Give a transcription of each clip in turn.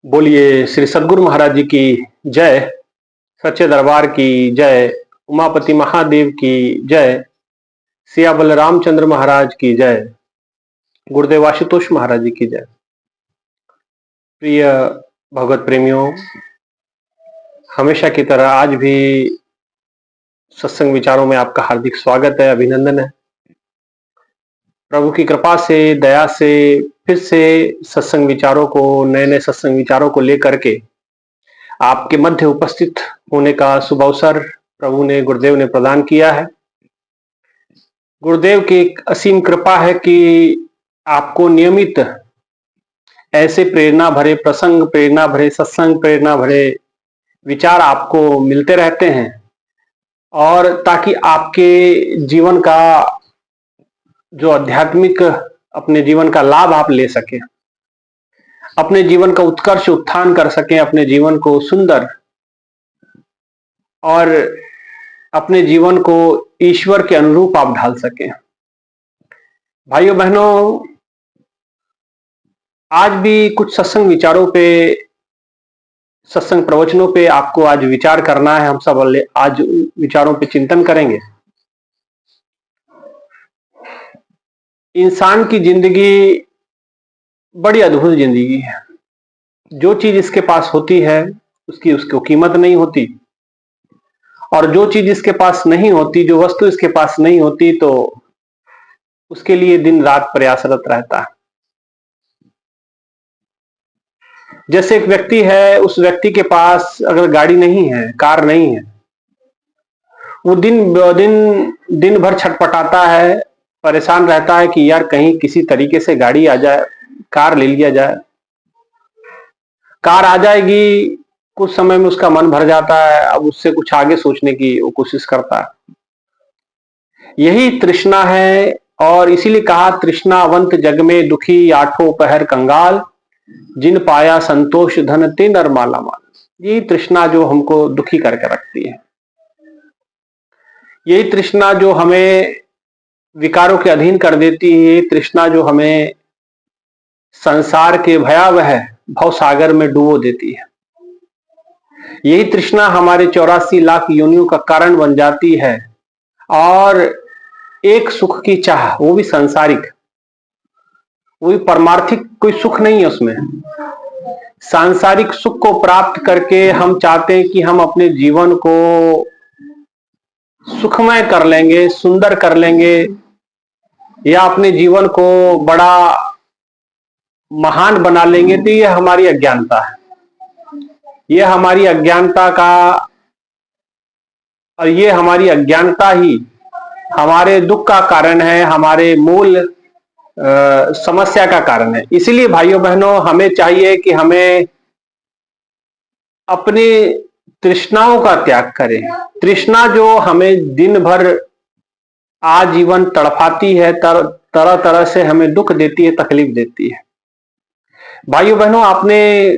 बोलिए श्री सद्गुरु महाराज जी की जय। सच्चे दरबार की जय। उमापति महादेव की जय। सिया बलरामचंद्र महाराज की जय। गुरुदेव आशुतोष महाराज जी की जय। प्रिय भगवत प्रेमियों, हमेशा की तरह आज भी सत्संग विचारों में आपका हार्दिक स्वागत है, अभिनंदन है। प्रभु की कृपा से, दया से फिर से सत्संग विचारों को, नए नए सत्संग विचारों को लेकर के आपके मध्य उपस्थित होने का शुभ अवसर प्रभु ने, गुरुदेव ने प्रदान किया है। गुरुदेव की एक असीम कृपा है कि आपको नियमित ऐसे प्रेरणा भरे प्रसंग, प्रेरणा भरे सत्संग, प्रेरणा भरे विचार आपको मिलते रहते हैं, और ताकि आपके जीवन का जो आध्यात्मिक, अपने जीवन का लाभ आप ले सके, अपने जीवन का उत्कर्ष उत्थान कर सकें, अपने जीवन को सुंदर और अपने जीवन को ईश्वर के अनुरूप आप ढाल सकें। भाइयों बहनों, आज भी कुछ सत्संग विचारों पे, सत्संग प्रवचनों पे आपको आज विचार करना है। हम सब आज विचारों पे चिंतन करेंगे। इंसान की जिंदगी बड़ी अद्भुत जिंदगी है। जो चीज इसके पास होती है उसको कीमत नहीं होती, और जो चीज इसके पास नहीं होती, जो वस्तु इसके पास नहीं होती, तो उसके लिए दिन रात प्रयासरत रहता है। जैसे एक व्यक्ति है, उस व्यक्ति के पास अगर गाड़ी नहीं है, कार नहीं है, वो दिन भर छटपटाता है, परेशान रहता है कि यार कहीं किसी तरीके से गाड़ी आ जाए, कार ले लिया जाए। कार आ जाएगी, कुछ समय में उसका मन भर जाता है, अब उससे कुछ आगे सोचने की वो कोशिश करता है। यही तृष्णा है, और इसीलिए कहा तृष्णावंत जग में दुखी, आठों पहर कंगाल, जिन पाया संतोष धन ते नर माला माल। यही तृष्णा जो हमको दुखी करके रखती है, यही तृष्णा जो हमें विकारों के अधीन कर देती है, तृष्णा जो हमें संसार के भयावह भव सागर में डुबो देती है। यही तृष्णा हमारे 84 लाख योनियों का कारण बन जाती है, और एक सुख की चाह, वो भी सांसारिक, वो भी परमार्थिक कोई सुख नहीं है उसमें। सांसारिक सुख को प्राप्त करके हम चाहते हैं कि हम अपने जीवन को सुखमय कर लेंगे, सुंदर कर लेंगे, या अपने जीवन को बड़ा महान बना लेंगे। तो ये हमारी अज्ञानता है, ये हमारी अज्ञानता का, और ये हमारी अज्ञानता ही हमारे दुख का कारण है, हमारे मूल समस्या का कारण है। इसीलिए भाइयों बहनों, हमें चाहिए कि हमें अपनी तृष्णाओं का त्याग करें। तृष्णा जो हमें दिन भर आजीवन तड़पाती है, तरह तरह से हमें दुख देती है, तकलीफ देती है। भाइयों बहनों, आपने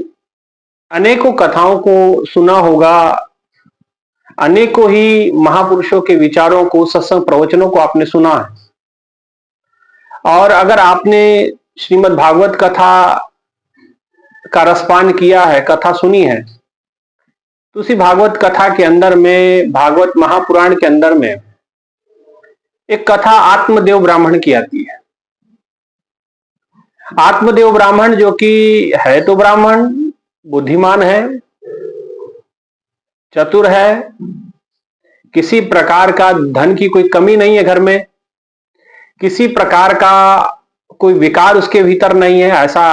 अनेकों कथाओं को सुना होगा, अनेकों ही महापुरुषों के विचारों को, सत्संग प्रवचनों को आपने सुना है। और अगर आपने श्रीमद् भागवत कथा का रसपान किया है, कथा सुनी है, तो उसी भागवत कथा के अंदर में, भागवत महापुराण के अंदर में एक कथा आत्मदेव ब्राह्मण की आती है। आत्मदेव ब्राह्मण जो कि है तो ब्राह्मण, बुद्धिमान है, चतुर है, किसी प्रकार का धन की कोई कमी नहीं है घर में, किसी प्रकार का कोई विकार उसके भीतर नहीं है, ऐसा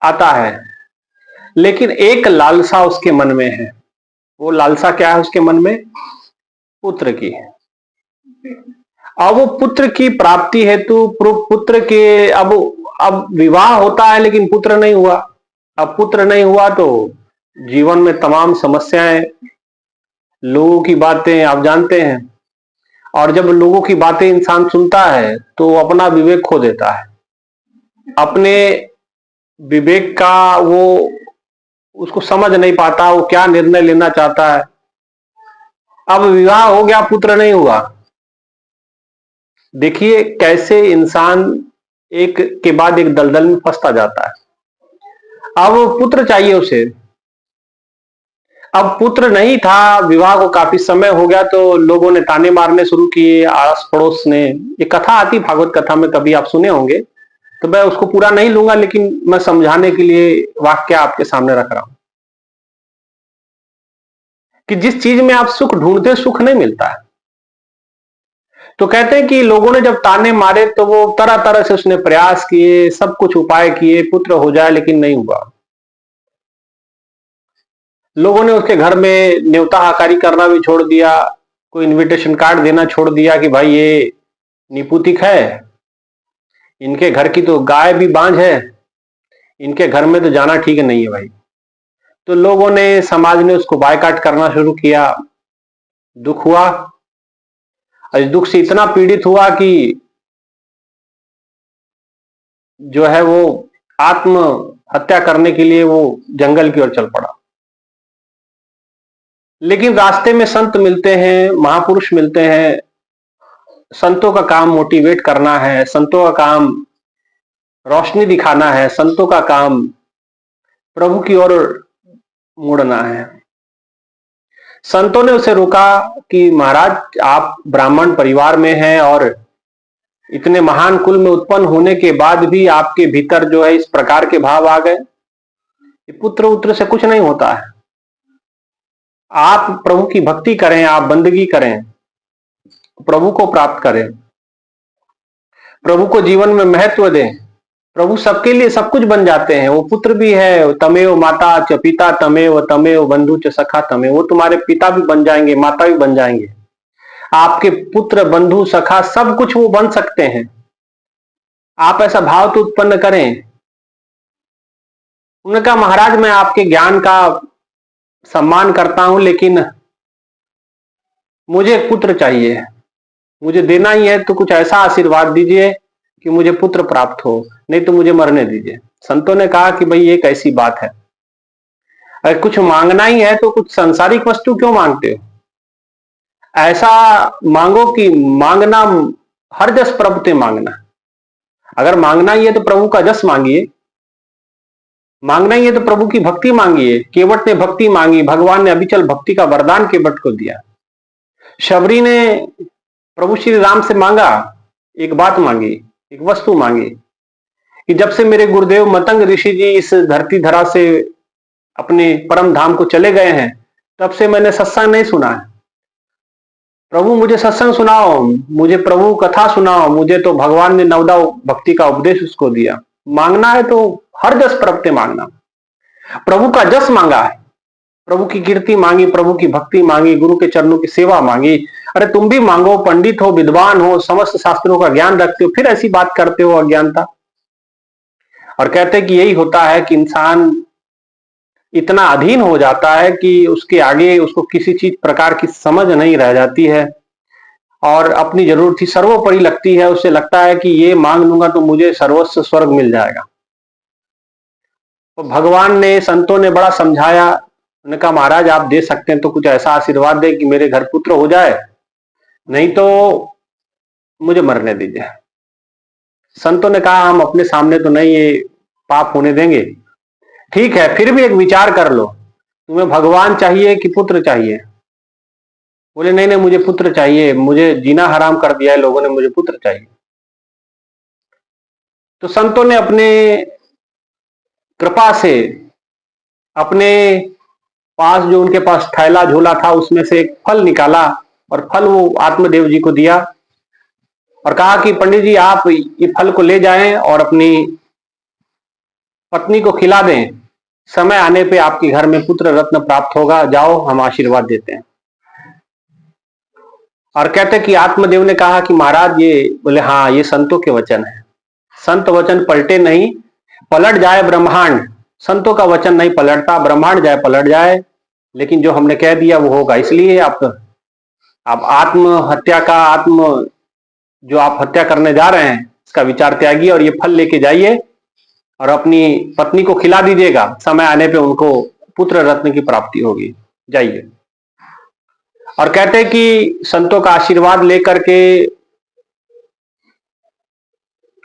आता है। लेकिन एक लालसा उसके मन में है। वो लालसा क्या है उसके मन में? पुत्र की है। अब वो पुत्र की प्राप्ति हेतु, पुत्र के, अब विवाह होता है लेकिन पुत्र नहीं हुआ। अब पुत्र नहीं हुआ तो जीवन में तमाम समस्याएं, लोगों की बातें आप जानते हैं, और जब लोगों की बातें इंसान सुनता है तो अपना विवेक खो देता है। अपने विवेक का वो उसको समझ नहीं पाता, वो क्या निर्णय लेना चाहता है। अब विवाह हो गया, पुत्र नहीं हुआ। देखिए कैसे इंसान एक के बाद एक दलदल में फंसता जाता है। अब पुत्र चाहिए उसे, अब पुत्र नहीं था, विवाह को काफी समय हो गया, तो लोगों ने ताने मारने शुरू किए, आस पड़ोस ने। ये कथा आती भागवत कथा में, कभी आप सुने होंगे, तो मैं उसको पूरा नहीं लूंगा, लेकिन मैं समझाने के लिए वाक्य आपके सामने रख रहा हूं कि जिस चीज में आप सुख ढूंढते, सुख नहीं मिलता है। तो कहते हैं कि लोगों ने जब ताने मारे तो वो तरह तरह से उसने प्रयास किए, सब कुछ उपाय किए, पुत्र हो जाए, लेकिन नहीं हुआ। लोगों ने उसके घर में न्योता हकारी करना भी छोड़ दिया, कोई इनविटेशन कार्ड देना छोड़ दिया कि भाई ये निपुतिक है, इनके घर की तो गाय भी बांझ है, इनके घर में तो जाना ठीक नहीं है भाई। तो लोगों ने, समाज ने उसको बायकाट करना शुरू किया। दुख हुआ, इस दुख से इतना पीड़ित हुआ कि जो है वो आत्म हत्या करने के लिए वो जंगल की ओर चल पड़ा। लेकिन रास्ते में संत मिलते हैं, महापुरुष मिलते हैं। संतों का काम मोटिवेट करना है, संतों का काम रोशनी दिखाना है, संतों का काम प्रभु की ओर मुड़ना है। संतों ने उसे रोका कि महाराज, आप ब्राह्मण परिवार में हैं और इतने महान कुल में उत्पन्न होने के बाद भी आपके भीतर जो है इस प्रकार के भाव आ गए। पुत्र उत्र से कुछ नहीं होता है। आप प्रभु की भक्ति करें, आप बंदगी करें, प्रभु को प्राप्त करें, प्रभु को जीवन में महत्व दें। प्रभु सबके लिए सब कुछ बन जाते हैं। वो पुत्र भी है, तमेव माता च पिता तमेव, तमेव बंधु च सखा तमेव। वो तुम्हारे पिता भी बन जाएंगे, माता भी बन जाएंगे, आपके पुत्र बंधु सखा सब कुछ वो बन सकते हैं। आप ऐसा भाव तो उत्पन्न करें। उन्होंने कहा महाराज, मैं आपके ज्ञान का सम्मान करता हूं, लेकिन मुझे पुत्र चाहिए, मुझे देना ही है तो कुछ ऐसा आशीर्वाद दीजिए कि मुझे पुत्र प्राप्त हो, नहीं तो मुझे मरने दीजिए। संतों ने कहा कि भाई एक ऐसी बात है, अगर कुछ मांगना ही है तो कुछ सांसारिक वस्तु क्यों मांगते हो? ऐसा मांगो कि मांगना हर जस प्रभुते मांगना। अगर मांगना ही है तो प्रभु का जस मांगिए, मांगना ही है तो प्रभु की भक्ति मांगिए। केवट ने भक्ति मांगी, भगवान ने अभिचल भक्ति का वरदान केवट को दिया। शबरी ने प्रभु श्री राम से मांगा, एक बात मांगी, एक वस्तु मांगी कि जब से मेरे गुरुदेव मतंग ऋषि जी इस धरती धरा से अपने परम धाम को चले गए हैं, तब से मैंने सत्संग नहीं सुना है। प्रभु मुझे सत्संग सुनाओ, मुझे प्रभु कथा सुनाओ। मुझे तो भगवान ने नवदा भक्ति का उपदेश उसको दिया। मांगना है तो हर जस प्रभुते मांगना। प्रभु का जस मांगा है, प्रभु की कीर्ति मांगी, प्रभु की भक्ति मांगी, गुरु के चरणों की सेवा मांगी। अरे तुम भी मांगो, पंडित हो, विद्वान हो, समस्त शास्त्रों का ज्ञान रखते हो, फिर ऐसी बात करते हो अज्ञानता। और कहते कि यही होता है कि इंसान इतना अधीन हो जाता है कि उसके आगे उसको किसी चीज प्रकार की समझ नहीं रह जाती है और अपनी जरूरत ही सर्वोपरि लगती है। उसे लगता है कि ये मांग लूंगा तो मुझे सर्वस्व स्वर्ग मिल जाएगा। तो भगवान ने, संतों ने बड़ा समझाया। उन्होंने कहा महाराज, आप दे सकते हैं तो कुछ ऐसा आशीर्वाद दे कि मेरे घर पुत्र हो जाए, नहीं तो मुझे मरने दीजिए। संतों ने कहा हम अपने सामने तो नहीं ये पाप होने देंगे। ठीक है, फिर भी एक विचार कर लो, तुम्हें भगवान चाहिए कि पुत्र चाहिए? बोले नहीं नहीं, मुझे पुत्र चाहिए, मुझे जीना हराम कर दिया है लोगों ने, मुझे पुत्र चाहिए। तो संतों ने अपने कृपा से अपने पास जो उनके पास थैला झोला था उसमें से एक फल निकाला और फल वो आत्मदेव जी को दिया और कहा कि पंडित जी आप ये फल को ले जाएं और अपनी पत्नी को खिला दें, समय आने पे आपके घर में पुत्र रत्न प्राप्त होगा, जाओ हम आशीर्वाद देते हैं। और कहते कि आत्मदेव ने कहा कि महाराज ये, बोले हाँ ये संतों के वचन है, संत वचन पलटे नहीं, पलट जाए ब्रह्मांड। संतों का वचन नहीं पलटता, ब्रह्मांड जाए पलट जाए, लेकिन जो हमने कह दिया वो होगा। इसलिए आप आत्महत्या का, जो आप हत्या करने जा रहे हैं इसका विचार त्यागिए और ये फल लेके जाइए और अपनी पत्नी को खिला दीजिएगा, समय आने पे उनको पुत्र रत्न की प्राप्ति होगी, जाइए। और कहते हैं कि संतों का आशीर्वाद लेकर के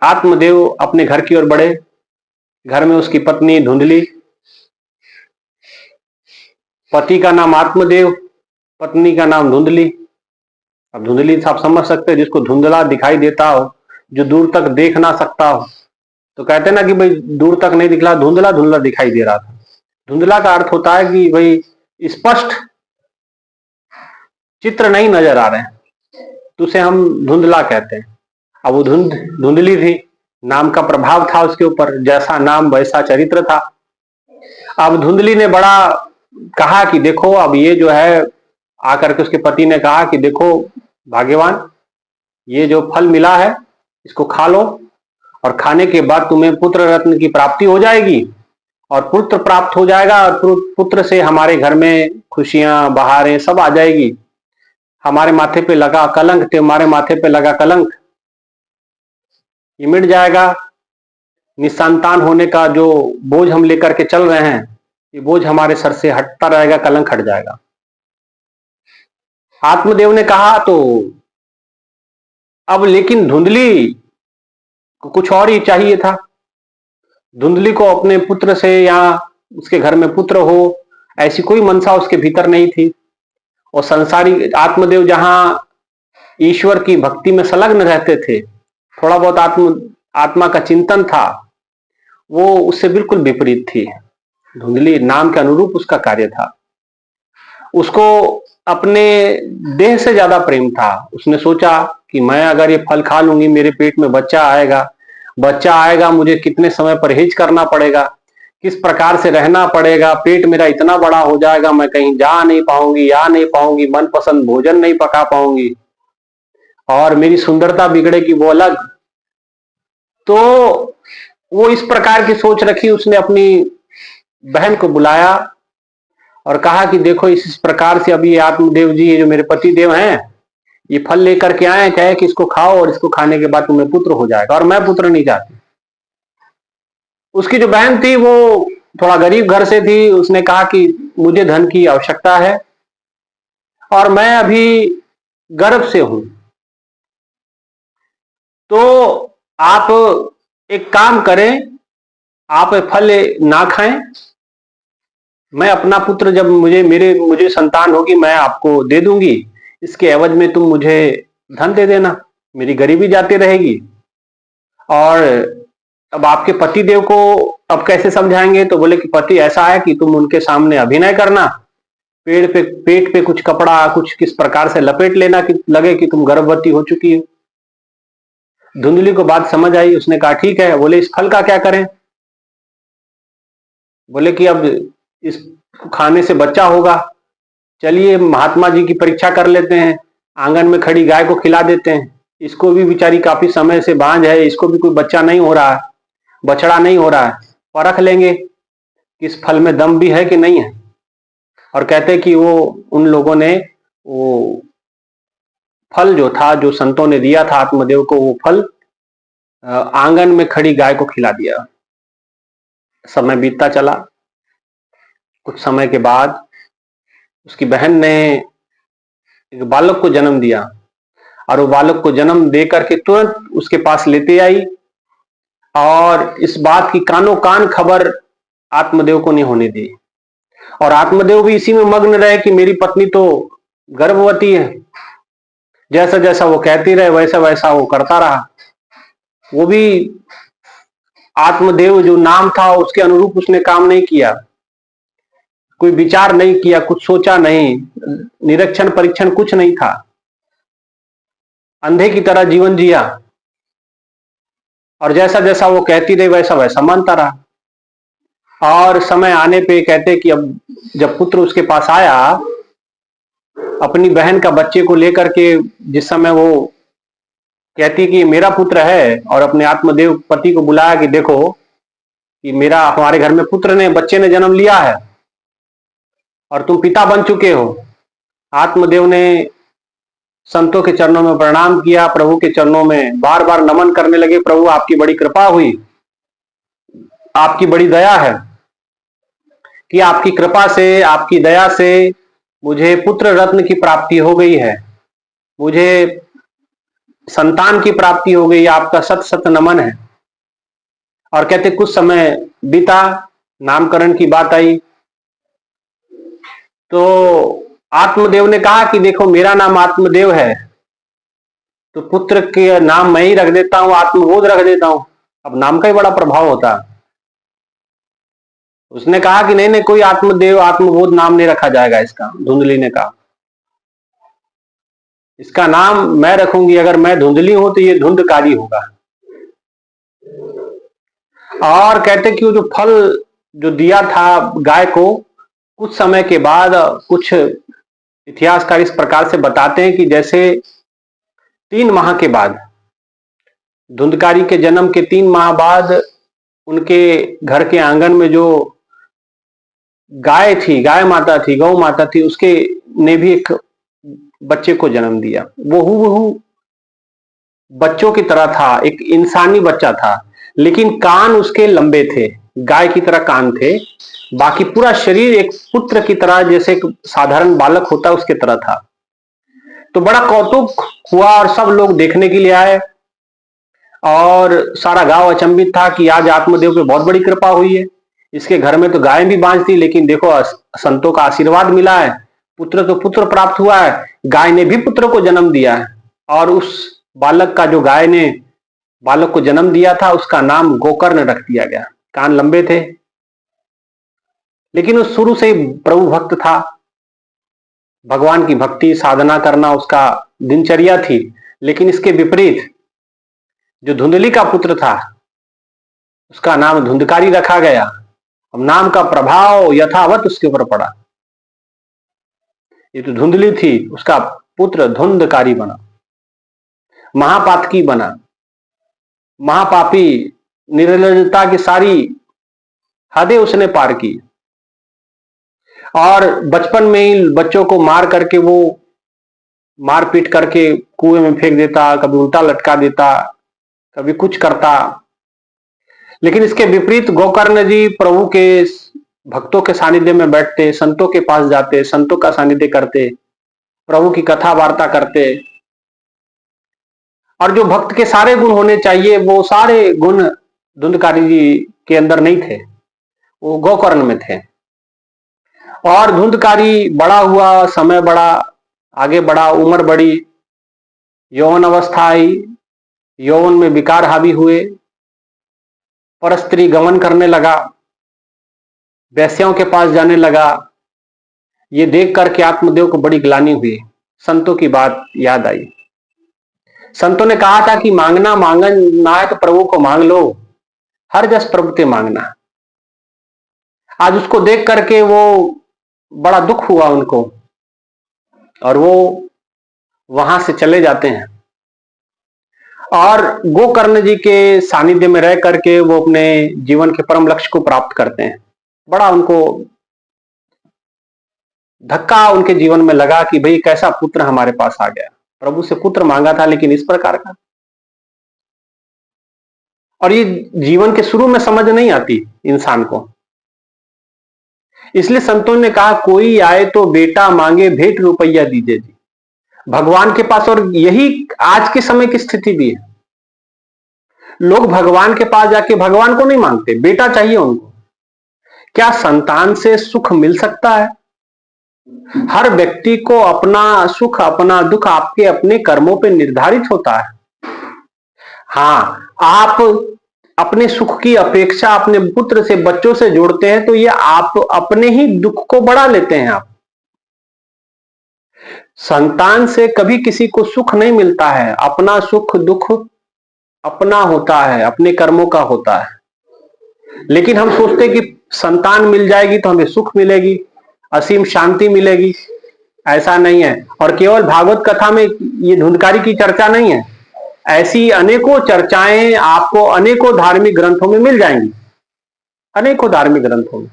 आत्मदेव अपने घर की ओर बढ़े। घर में उसकी पत्नी धुंधली, पति का नाम आत्मदेव, पत्नी का नाम धुंधली। अब धुंधली आप समझ सकते हैं, जिसको धुंधला दिखाई देता हो, जो दूर तक देख ना सकता हो। तो कहते हैं ना कि भाई दूर तक नहीं दिखला, धुंधला धुंधला दिखाई दे रहा था। धुंधला का अर्थ होता है कि भाई स्पष्ट चित्र नहीं नजर आ रहे हैं, तो उसे हम धुंधला कहते हैं। अब वो धुंधली थी, नाम का प्रभाव था उसके ऊपर, जैसा नाम वैसा चरित्र था। अब धुंधली ने बड़ा कहा कि देखो, अब ये जो है, आकर के उसके पति ने कहा कि देखो भाग्यवान, ये जो फल मिला है इसको खा लो, और खाने के बाद तुम्हें पुत्र रत्न की प्राप्ति हो जाएगी, और पुत्र प्राप्त हो जाएगा, और पुत्र से हमारे घर में खुशियां बहारें सब आ जाएगी। हमारे माथे पे लगा कलंक, तुम्हारे माथे पे लगा कलंक ये मिट जाएगा। निसंतान होने का जो बोझ हम लेकर के चल रहे हैं, ये बोझ हमारे सर से हटता रहेगा, कलंक हट जाएगा। आत्मदेव ने कहा तो अब लेकिन धुंधली को कुछ और ही चाहिए था। धुंधली को अपने पुत्र से या उसके घर में पुत्र हो, ऐसी कोई मनसा उसके भीतर नहीं थी। और संसारी आत्मदेव जहां ईश्वर की भक्ति में संलग्न रहते थे, थोड़ा बहुत आत्मा का चिंतन था, वो उससे बिल्कुल विपरीत थी। धुंधली नाम के अनुरूप उसका कार्य था। उसको अपने देह से ज्यादा प्रेम था। उसने सोचा कि मैं अगर ये फल खा लूंगी, मेरे पेट में बच्चा आएगा, मुझे कितने समय परहेज करना पड़ेगा, किस प्रकार से रहना पड़ेगा, पेट मेरा इतना बड़ा हो जाएगा, मैं कहीं जा नहीं पाऊंगी, मनपसंद भोजन नहीं पका पाऊंगी, और मेरी सुंदरता बिगड़ेगी वो अलग। तो वो इस प्रकार की सोच रखी। उसने अपनी बहन को बुलाया और कहा कि देखो, इस प्रकार से अभी आत्मदेव जी, ये जो मेरे पति देव हैं, ये फल लेकर के आए, कहे कि इसको खाओ, और इसको खाने के बाद तुम्हें पुत्र हो जाएगा, और मैं पुत्र नहीं चाहती। उसकी जो बहन थी वो थोड़ा गरीब घर से थी। उसने कहा कि मुझे धन की आवश्यकता है, और मैं अभी गर्भ से हूं, तो आप एक काम करें, आप फल ना खाएं, मैं अपना पुत्र जब मुझे संतान होगी, मैं आपको दे दूंगी, इसके एवज में तुम मुझे धन दे देना, मेरी गरीबी जाती रहेगी। और अब आपके पति देव को अब कैसे समझाएंगे? तो बोले कि पति ऐसा है कि तुम उनके सामने अभिनय करना, पेट पे कुछ कपड़ा कुछ किस प्रकार से लपेट लेना कि लगे कि तुम गर्भवती हो चुकी हो। धुंधली को बात समझ आई। उसने कहा ठीक है। बोले इस फल का क्या करें? बोले कि अब इस खाने से बच्चा होगा, चलिए महात्मा जी की परीक्षा कर लेते हैं, आंगन में खड़ी गाय को खिला देते हैं, इसको भी बेचारी काफी समय से बांझ है, इसको भी कोई बच्चा नहीं हो रहा है, बछड़ा नहीं हो रहा है, परख लेंगे कि इस फल में दम भी है कि नहीं है। और कहते कि वो उन लोगों ने वो फल जो था, जो संतों ने दिया था आत्मदेव को, वो फल आंगन में खड़ी गाय को खिला दिया। समय बीतता चला। कुछ समय के बाद उसकी बहन ने एक बालक को जन्म दिया, और वो बालक को जन्म दे करके तुरंत उसके पास लेते आई, और इस बात की कानों कान खबर आत्मदेव को नहीं होने दी। और आत्मदेव भी इसी में मग्न रहे कि मेरी पत्नी तो गर्भवती है। जैसा जैसा वो कहती रहे वैसा वैसा वो करता रहा। वो भी आत्मदेव जो नाम था उसके अनुरूप उसने काम नहीं किया, कोई विचार नहीं किया, कुछ सोचा नहीं, निरीक्षण परीक्षण कुछ नहीं था, अंधे की तरह जीवन जिया, और जैसा जैसा वो कहती रही वैसा वैसा मानता रहा। और समय आने पे कहते कि अब जब पुत्र उसके पास आया, अपनी बहन का बच्चे को लेकर के, जिस समय वो कहती कि मेरा पुत्र है, और अपने आत्मदेव पति को बुलाया कि देखो कि हमारे घर में पुत्र ने, बच्चे ने जन्म लिया है, और तुम पिता बन चुके हो। आत्मदेव ने संतों के चरणों में प्रणाम किया, प्रभु के चरणों में बार बार नमन करने लगे। प्रभु आपकी बड़ी कृपा हुई, आपकी बड़ी दया है कि आपकी कृपा से, आपकी दया से मुझे पुत्र रत्न की प्राप्ति हो गई है, मुझे संतान की प्राप्ति हो गई, आपका सत सत नमन है। और कहते कुछ समय बीता, नामकरण की बात आई। तो आत्मदेव ने कहा कि देखो मेरा नाम आत्मदेव है, तो पुत्र के नाम मैं ही रख देता हूं, आत्मबोध रख देता हूं। अब नाम का ही बड़ा प्रभाव होता है। उसने कहा कि नहीं नहीं, कोई आत्मदेव आत्मबोध नाम नहीं रखा जाएगा इसका। धुंधली ने कहा इसका नाम मैं रखूंगी, अगर मैं धुंधली हूं तो ये धुंधकारी होगा। और कहते कि वो जो फल जो दिया था गाय को, कुछ समय के बाद कुछ इतिहासकार इस प्रकार से बताते हैं कि जैसे 3 माह के बाद, धुंधकारी के जन्म के 3 माह बाद, उनके घर के आंगन में जो गाय थी, गाय माता थी, गौ माता थी, उसके ने भी एक बच्चे को जन्म दिया। वो हूबहू बच्चों की तरह था, एक इंसानी बच्चा था, लेकिन कान उसके लंबे थे, गाय की तरह कान थे। बाकी पूरा शरीर एक पुत्र की तरह, जैसे एक साधारण बालक होता उसके तरह था। तो बड़ा कौतुक हुआ और सब लोग देखने के लिए आए, और सारा गांव अचंभित था कि आज आत्मदेव पे बहुत बड़ी कृपा हुई है। इसके घर में तो गाय भी बांझ थी, लेकिन देखो संतों का आशीर्वाद मिला है, पुत्र तो पुत्र प्राप्त हुआ है, गाय ने भी पुत्र को जन्म दिया है। और उस बालक का, जो गाय ने बालक को जन्म दिया था, उसका नाम गोकर्ण रख दिया गया। कान लंबे थे, लेकिन वो शुरू से ही प्रभु भक्त था, भगवान की भक्ति साधना करना उसका दिनचर्या थी। लेकिन इसके विपरीत जो धुंधली का पुत्र था, उसका नाम धुंधकारी रखा गया। अब नाम का प्रभाव यथावत उसके ऊपर पड़ा। ये तो धुंधली थी, उसका पुत्र धुंधकारी बना, महापातकी बना, महापापी, निर्लजता की सारी हदें उसने पार की। और बचपन में ही बच्चों को मार करके, वो मार पीट करके कुएं में फेंक देता, कभी उल्टा लटका देता, कभी कुछ करता। लेकिन इसके विपरीत गोकर्ण जी प्रभु के भक्तों के सानिध्य में बैठते, संतों के पास जाते, संतों का सानिध्य करते, प्रभु की कथा वार्ता करते। और जो भक्त के सारे गुण होने चाहिए, वो सारे गुण धुंधकारी जी के अंदर नहीं थे, वो गोकर्ण में थे। और धुंधकारी बड़ा हुआ, समय बढ़ा, आगे बढ़ा, उम्र बढ़ी, यौवन अवस्था आई, यौवन में विकार हावी हुए, परस्त्री गमन करने लगा, वैश्याओं के पास जाने लगा। ये देख करके आत्मदेव को बड़ी ग्लानि हुई, संतों की बात याद आई। संतों ने कहा था कि मांगना मांगना है तो प्रभु को मांग लो, हर जस प्रभु ते मांगना। आज उसको देख करके वो बड़ा दुख हुआ उनको, और वो वहां से चले जाते हैं। और गोकर्ण जी के सानिध्य में रह करके वो अपने जीवन के परम लक्ष्य को प्राप्त करते हैं। बड़ा उनको धक्का उनके जीवन में लगा कि भाई कैसा पुत्र हमारे पास आ गया। प्रभु से पुत्र मांगा था, लेकिन इस प्रकार का। और ये जीवन के शुरू में समझ नहीं आती इंसान को। इसलिए संतों ने कहा, कोई आए तो बेटा मांगे भेंट रुपया दीजिए जी, भगवान के पास। और यही आज के समय की स्थिति भी है। लोग भगवान के पास जाके भगवान को नहीं मांगते, बेटा चाहिए उनको। क्या संतान से सुख मिल सकता है? हर व्यक्ति को अपना सुख, अपना दुख आपके अपने कर्मों पे निर्धारित होता है। हाँ, आप अपने सुख की अपेक्षा अपने पुत्र से, बच्चों से जोड़ते हैं, तो ये आप अपने ही दुख को बढ़ा लेते हैं। आप संतान से कभी किसी को सुख नहीं मिलता है। अपना सुख दुख अपना होता है, अपने कर्मों का होता है। लेकिन हम सोचते हैं कि संतान मिल जाएगी तो हमें सुख मिलेगी, असीम शांति मिलेगी। ऐसा नहीं है। और केवल भागवत कथा में ये धुंधकारी की चर्चा नहीं है, ऐसी अनेकों चर्चाएं आपको अनेकों धार्मिक ग्रंथों में मिल जाएंगी, अनेकों धार्मिक ग्रंथों में।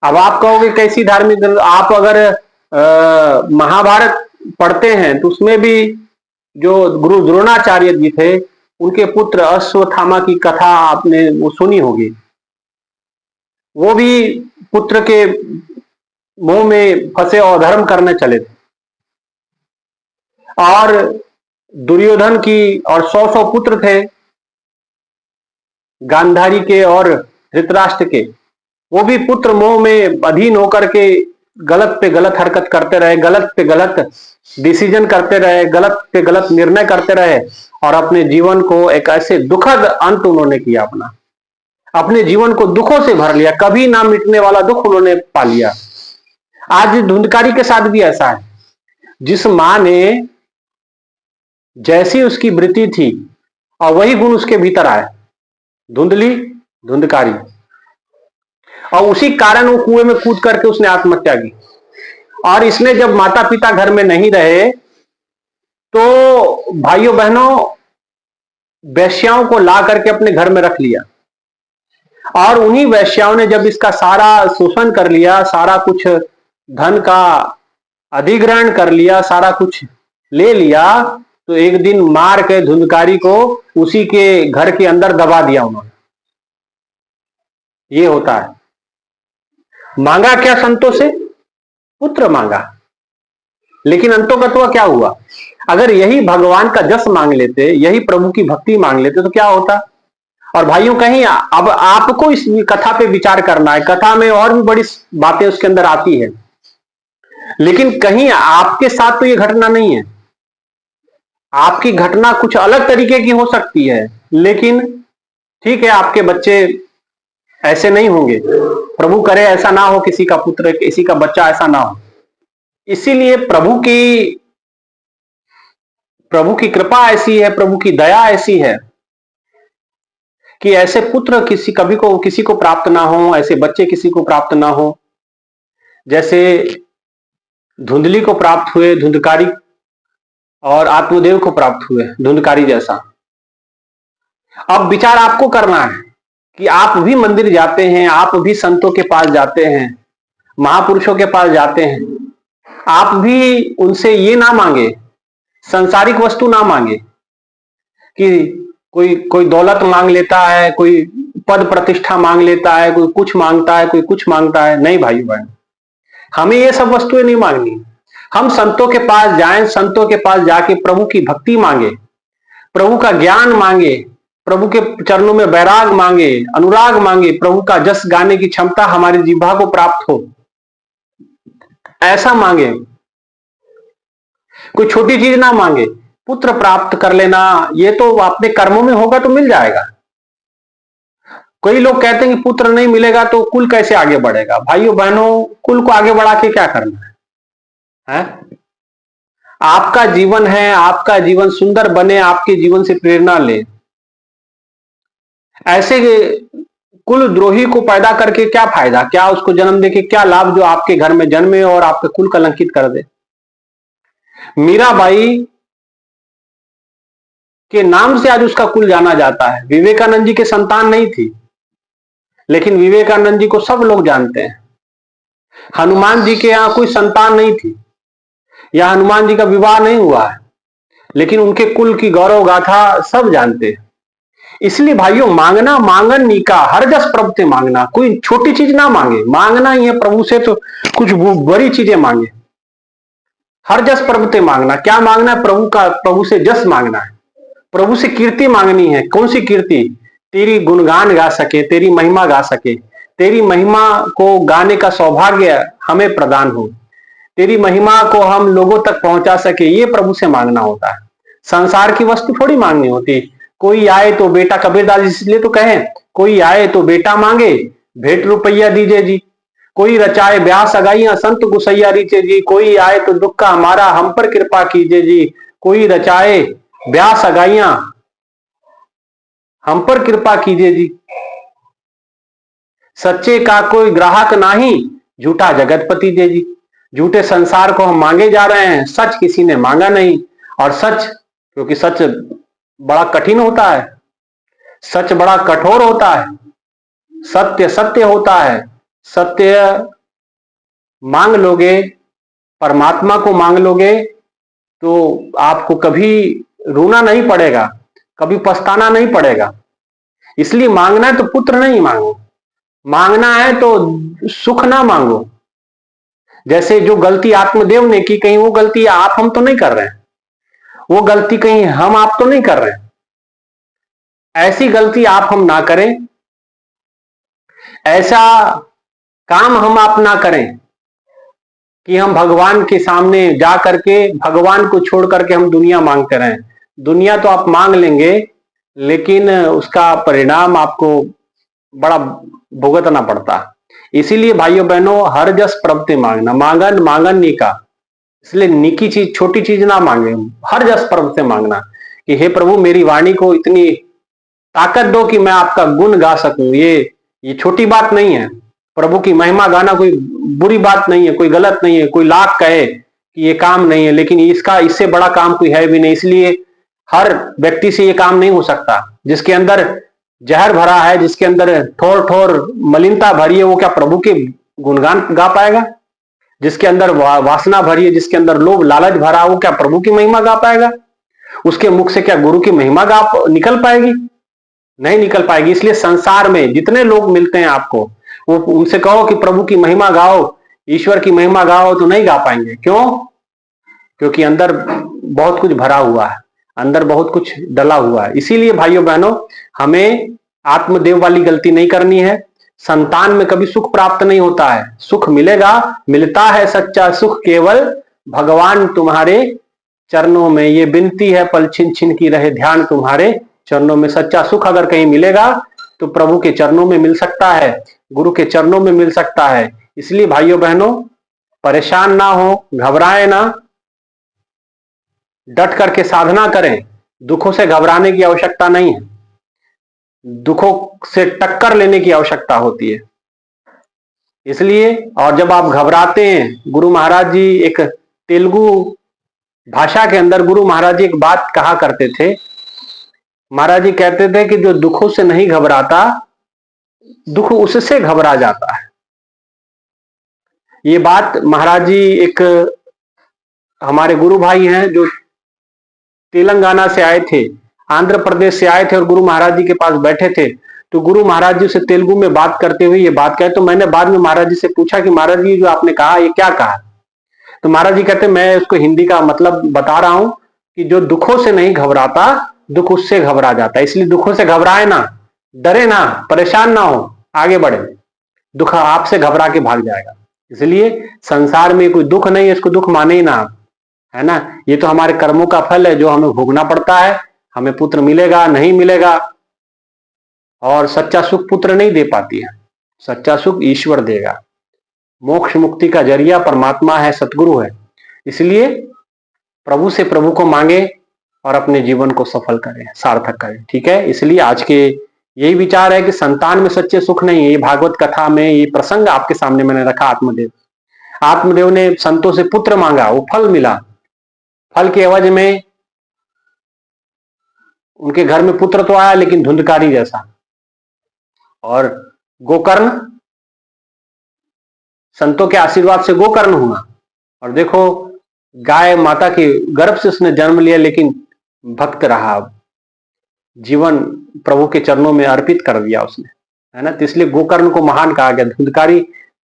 अब आप कहोगे कैसी धार्मिक ग्रंथ? आप अगर महाभारत पढ़ते हैं तो उसमें भी जो गुरु द्रोणाचार्य जी थे, उनके पुत्र अश्वत्थामा की कथा आपने वो सुनी होगी। वो भी पुत्र के मुंह में फंसे और धर्म करने चले थे। और दुर्योधन की और 100 पुत्र थे, गांधारी के और धृतराष्ट्र के। वो भी पुत्र मोह में अधीन होकर के गलत पे गलत हरकत करते रहे, गलत पे गलत डिसीजन करते रहे, गलत पे गलत निर्णय करते रहे और अपने जीवन को एक ऐसे दुखद अंत उन्होंने किया अपना, अपने जीवन को दुखों से भर लिया, कभी ना मिटने वाला दुख उन्होंने पा लिया। आज धुंधकारी के साथ भी ऐसा है। जिस मां ने जैसी उसकी वृत्ति थी और वही गुण उसके भीतर आए, धुंधली, धुंधकारी, और उसी कारण वो कुएं में कूद करके उसने आत्महत्या की। और इसने जब माता पिता घर में नहीं रहे तो भाइयों बहनों वैश्याओं को ला करके अपने घर में रख लिया, और उन्हीं वैश्याओं ने जब इसका सारा शोषण कर लिया, सारा कुछ धन का अधिग्रहण कर लिया, सारा कुछ ले लिया, तो एक दिन मार के धुंधकारी को उसी के घर के अंदर दबा दिया उन्होंने। ये होता है। मांगा क्या संतों से? पुत्र मांगा, लेकिन अंतोगत्वा क्या हुआ? अगर यही भगवान का जस मांग लेते, यही प्रभु की भक्ति मांग लेते तो क्या होता? और भाइयों कहीं अब आपको इस कथा पे विचार करना है। कथा में और भी बड़ी बातें उसके अंदर आती है, लेकिन कहीं आपके साथ तो ये घटना नहीं है। आपकी घटना कुछ अलग तरीके की हो सकती है, लेकिन ठीक है, आपके बच्चे ऐसे नहीं होंगे, प्रभु करे ऐसा ना हो, किसी का पुत्र, किसी का बच्चा ऐसा ना हो। इसीलिए प्रभु की कृपा ऐसी है, प्रभु की दया ऐसी है कि ऐसे पुत्र किसी को प्राप्त ना हो, ऐसे बच्चे किसी को प्राप्त ना हो, जैसे धुंधली को प्राप्त हुए, धुंधकारी, और आत्मदेव को प्राप्त हुए धुंधकारी जैसा। अब विचार आपको करना है कि आप भी मंदिर जाते हैं, आप भी संतों के पास जाते हैं, महापुरुषों के पास जाते हैं, आप भी उनसे ये ना मांगे, संसारिक वस्तु ना मांगे कि कोई कोई दौलत मांग लेता है, कोई पद प्रतिष्ठा मांग लेता है, कोई कुछ मांगता है, कोई कुछ मांगता है। नहीं भाई बहन, हमें ये सब वस्तुएं नहीं मांगनी। हम संतों के पास जाएं, संतों के पास जाके प्रभु की भक्ति मांगे, प्रभु का ज्ञान मांगे, प्रभु के चरणों में वैराग मांगे, अनुराग मांगे, प्रभु का जस गाने की क्षमता हमारी जिह्वा को प्राप्त हो, ऐसा मांगे। कोई छोटी चीज ना मांगे। पुत्र प्राप्त कर लेना, ये तो अपने कर्मों में होगा तो मिल जाएगा। कई लोग कहते हैं कि पुत्र नहीं मिलेगा तो कुल कैसे आगे बढ़ेगा। भाइयों बहनों, कुल को आगे बढ़ा के क्या करना है? आपका जीवन है, आपका जीवन सुंदर बने, आपके जीवन से प्रेरणा ले। ऐसे कुल द्रोही को पैदा करके क्या फायदा? क्या उसको जन्म देके क्या लाभ जो आपके घर में जन्मे और आपके कुल कलंकित कर दे? मीराबाई के नाम से आज उसका कुल जाना जाता है। विवेकानंद जी के संतान नहीं थी, लेकिन विवेकानंद जी को सब लोग जानते हैं। हनुमान जी के यहां कोई संतान नहीं थी, या हनुमान जी का विवाह नहीं हुआ है, लेकिन उनके कुल की गौरव गाथा सब जानते हैं। इसलिए भाइयों, मांगना मांगन नीका, हर जस प्रभु से मांगना। कोई छोटी चीज ना मांगे, मांगना ही है प्रभु से तो कुछ बड़ी चीजें मांगे। हर जस प्रभु से मांगना। क्या मांगना है? प्रभु से जस मांगना है, प्रभु से कीर्ति मांगनी है। कौन सी कीर्ति? तेरी गुणगान गा सके, तेरी महिमा गा सके, तेरी महिमा को गाने का सौभाग्य हमें प्रदान हो, तेरी महिमा को हम लोगों तक पहुंचा सके, ये प्रभु से मांगना होता है। संसार की वस्तु थोड़ी मांगनी होती। कोई आए तो बेटा, कबीरदास इसलिए तो कहें, कोई आए तो बेटा मांगे, भेंट रुपया दीजिए जी। कोई रचाए ब्याह सगाइयां, संत गुसैया रीचे जी। कोई आए तो दुख का हमारा, हम पर कृपा कीजिए जी। कोई रचाए ब्याह सगाइयां, हम पर कृपा कीजिए जी। सच्चे का कोई ग्राहक नाही, झूठा जगतपति दे जी। झूठे संसार को हम मांगे जा रहे हैं, सच किसी ने मांगा नहीं। और सच, क्योंकि सच बड़ा कठिन होता है, सच बड़ा कठोर होता है, सत्य सत्य होता है। सत्य मांग लोगे, परमात्मा को मांग लोगे, तो आपको कभी रोना नहीं पड़ेगा, कभी पछताना नहीं पड़ेगा। इसलिए मांगना है तो पुत्र नहीं मांगो, मांगना है तो सुख ना मांगो। जैसे जो गलती आत्मदेव ने की, कहीं वो गलती आप हम तो नहीं कर रहे हैं, वो गलती कहीं हम आप तो नहीं कर रहे हैं। ऐसी गलती आप हम ना करें, ऐसा काम हम आप ना करें कि हम भगवान के सामने जा करके भगवान को छोड़ करके हम दुनिया मांगते रहें। दुनिया तो आप मांग लेंगे, लेकिन उसका परिणाम आपको बड़ा भुगतना पड़ता है। इसीलिए भाइयों बहनों, हर जस प्रभते मांगना, मांगन मांगन निका। इसलिए निकी चीज, छोटी चीज ना मांगे, हर जस प्रभु से मांगना कि हे प्रभु मेरी वाणी को इतनी ताकत दो कि मैं आपका गुण गा सकूं। ये छोटी बात नहीं है। प्रभु की महिमा गाना कोई बुरी बात नहीं है, कोई गलत नहीं है। कोई लाख कहे कि ये काम नहीं है, लेकिन इससे बड़ा काम कोई है भी नहीं। इसलिए हर व्यक्ति से ये काम नहीं हो सकता। जिसके अंदर जहर भरा है, जिसके अंदर ठोर ठोर मलिनता भरी है, वो क्या प्रभु के गुणगान गा पाएगा? जिसके अंदर वासना भरी है, जिसके अंदर लोभ लालच भरा है, वो क्या प्रभु की महिमा गा पाएगा? उसके मुख से क्या गुरु की महिमा निकल पाएगी? नहीं निकल पाएगी। इसलिए संसार में जितने लोग मिलते हैं आपको, वो उनसे कहो कि प्रभु की महिमा गाओ, ईश्वर की महिमा गाओ, तो नहीं गा पाएंगे। क्यों? क्योंकि अंदर बहुत कुछ भरा हुआ है, अंदर बहुत कुछ डला हुआ है। इसीलिए भाइयों बहनों, हमें आत्मदेव वाली गलती नहीं करनी है। संतान में कभी सुख प्राप्त नहीं होता है। सुख मिलेगा, मिलता है सच्चा सुख केवल भगवान तुम्हारे चरणों में। ये विनती है पल छिन छिन की रहे ध्यान तुम्हारे चरणों में। सच्चा सुख अगर कहीं मिलेगा तो प्रभु के चरणों में मिल सकता है, गुरु के चरणों में मिल सकता है। इसलिए भाइयों बहनों, परेशान ना हो, घबराए ना, डट करके साधना करें। दुखों से घबराने की आवश्यकता नहीं है, दुखों से टक्कर लेने की आवश्यकता होती है। इसलिए, और जब आप घबराते हैं, गुरु महाराज जी एक तेलुगु भाषा के अंदर गुरु महाराज जी एक बात कहा करते थे। महाराज जी कहते थे कि जो दुखों से नहीं घबराता, दुख उससे घबरा जाता है। ये बात महाराज जी एक हमारे गुरु भाई हैं जो तेलंगाना से आए थे, आंध्र प्रदेश से आए थे और गुरु महाराज जी के पास बैठे थे। तो गुरु महाराज जी से तेलुगु में बात करते हुए ये बात कहे, तो मैंने बाद में महाराज जी से पूछा कि महाराज जी जो आपने कहा ये क्या कहा? तो महाराज जी कहते मैं उसको हिंदी का मतलब बता रहा हूं कि जो दुखों से नहीं घबराता, दुख उससे घबरा जाता है। इसलिए दुखों से घबराए ना, डरे ना, परेशान ना हो, आगे बढ़े। दुख आपसे घबरा के भाग जाएगा। इसलिए संसार में कोई दुख नहीं है, इसको दुख माने ही ना, है ना। ये तो हमारे कर्मों का फल है जो हमें भोगना पड़ता है। हमें पुत्र मिलेगा, नहीं मिलेगा, और सच्चा सुख पुत्र नहीं दे पाती है, सच्चा सुख ईश्वर देगा। मोक्ष मुक्ति का जरिया परमात्मा है, सतगुरु है। इसलिए प्रभु से प्रभु को मांगे और अपने जीवन को सफल करें, सार्थक करें। ठीक है। इसलिए आज के यही विचार है कि संतान में सच्चे सुख नहीं है। ये भागवत कथा में ये प्रसंग आपके सामने मैंने रखा। आत्मदेव ने संतों से पुत्र मांगा, वो फल मिला। फल के एवज में उनके घर में पुत्र तो आया, लेकिन धुंधकारी जैसा। और गोकर्ण, संतों के आशीर्वाद से गोकर्ण हुआ। और देखो, गाय माता के गर्भ से उसने जन्म लिया, लेकिन भक्त रहा, जीवन प्रभु के चरणों में अर्पित कर दिया उसने, है ना। तो इसलिए गोकर्ण को महान कहा गया। धुंधकारी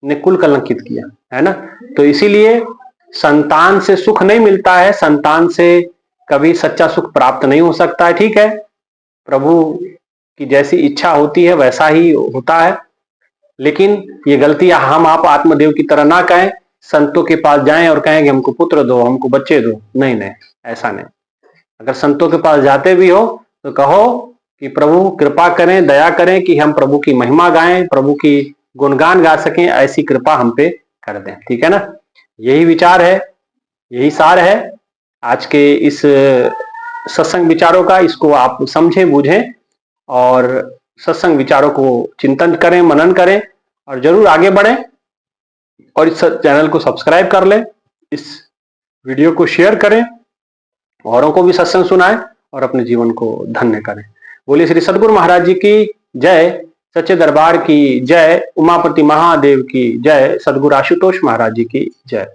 ने कुल कलंकित किया, है ना। तो इसीलिए संतान से सुख नहीं मिलता है, संतान से कभी सच्चा सुख प्राप्त नहीं हो सकता है। ठीक है, प्रभु की जैसी इच्छा होती है वैसा ही होता है। लेकिन ये गलती हम आप आत्मदेव की तरह ना कहें, संतों के पास जाएं और कहें कि हमको पुत्र दो, हमको बच्चे दो। नहीं नहीं, ऐसा नहीं। अगर संतों के पास जाते भी हो तो कहो कि प्रभु कृपा करें, दया करें कि हम प्रभु की महिमा गाएं, प्रभु की गुणगान गा सकें, ऐसी कृपा हम पे कर दें। ठीक है ना। यही विचार है, यही सार है आज के इस सत्संग विचारों का। इसको आप समझें, बूझें और सत्संग विचारों को चिंतन करें, मनन करें और जरूर आगे बढ़ें। और इस चैनल को सब्सक्राइब कर लें, इस वीडियो को शेयर करें, औरों को भी सत्संग सुनाएं और अपने जीवन को धन्य करें। बोलिए श्री सद्गुरु महाराज जी की जय, सच्चे दरबार की जय, उमापति महादेव की जय, सद्गुरु आशुतोष महाराज जी की जय।